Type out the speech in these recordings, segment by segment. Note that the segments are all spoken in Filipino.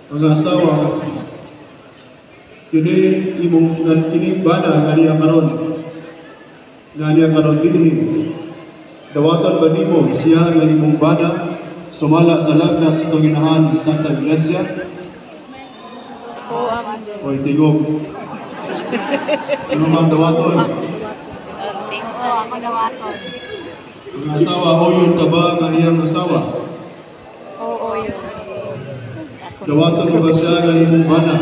Mga asawa, kini imong kini bana nga niya karon dinhi. Dawatan ba nimo siya nga imong bana sumala sa lagnat sa tunginahan sa Santa Iglesia? Oy tigog. Ano bang dawaton? Ako dawaton. Mga asawa, oyon ka ba nga iyang asawa? Oo, yun. Dawaton ka ba siya nga imong bana?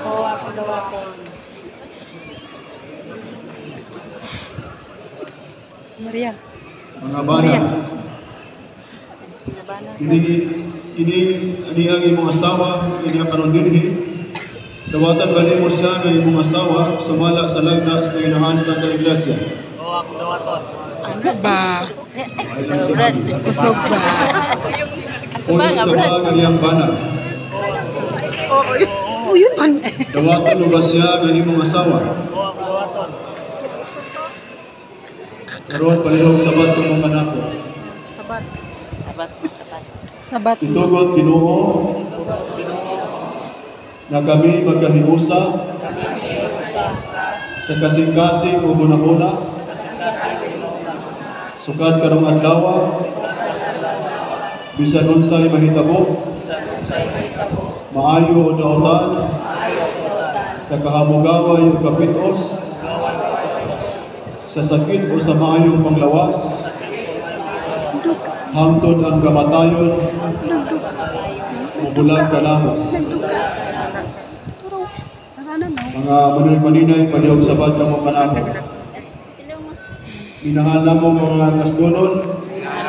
Oo, ako dawaton. Maria. Mga bana. Ini ang imong asawa, ini ang karon dinhi. Dawatan ba nimo siya nga imong asawa sumala sa lagnat sa tunginahan sa Santa Iglesia? Oo, ako dawaton. Ano ba? Ay lang siya. Kusog ba? Oyon ka ba nga iyang bana? Oh, yun man. Dawaton mo ba siya nga imong asawa? Oo, ako dawaton. Karon palihog sabat ko mga nako. Sabat. Sabat. Sabat. Sabat. Itugot Ginoo na kami magkahiusa sa kasing-kasing o bunahuna sukad karong adlaw bisan unsay mahitabo maayo o daotan sa kahamugaway o kapitos sa sakit o sa maayong panglawas hangtod ang kamatayon mubulag kanamo. Mga manulig-maninay, palihog sabat ng mga panahon. Minahal na mo mga kasdonon,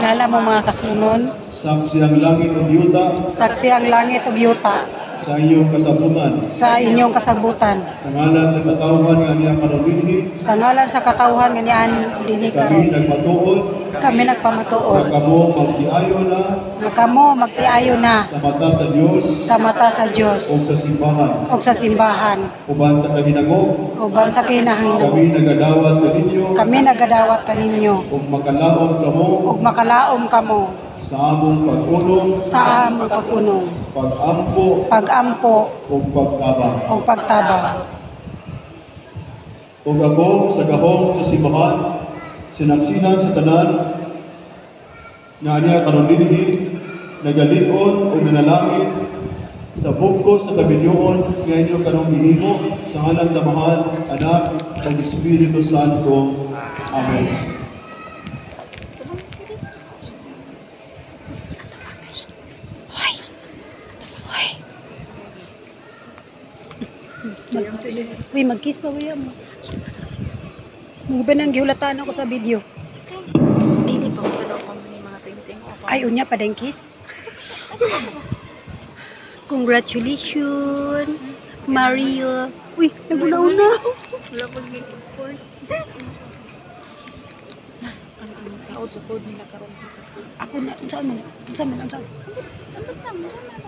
Nala mo mga kasunod. saksi ang langit o yuta Saksi ang langit ug yuta sa iyong kasabutan. sa inyong kasabutan. Sa ngalan sa katawhan nga niya karon dinhi, Sa ngalan sa katawhan nga niyaan dinhi kami karon. nagmatuod Kami na nagpamatuod kamo magtiayo na nga kamo magtiayo na sa mata sa Dios sa mata sa Dios o sa simbahan. ug sa simbahan Uban sa kahinagok, uban sa kinahanglan. kami nagadawat kaninyo Kami nagadawat kaninyo ug makalaom kamo ug makalaom kamo sa among pag-unong, sa among pag-unong, pag-ampo pag-ampo ug pagtabang. ug pagtabang. Ug ako sa gahong sa simbahan, sinaksihan sa tanan nga niya karon dinhi nagalingkod ug nanalangin sa bugkos sa kaminyoon nga inyo karong gihimo sa ngalan sa Mahal, Anak ug Espiritu Santo. Amen. Uy, mag-kiss pa ba mo? Mga nang gihulatan ako sa video. Dili pa ko daw kami ni mga sing-sing. Ay, unya pa din kiss. Congratulations, Mario. Uy, naguna-una. Wala pag gipon. Ang taod sa code nila karon. Ako na, saan man? Saan man? Ano ba?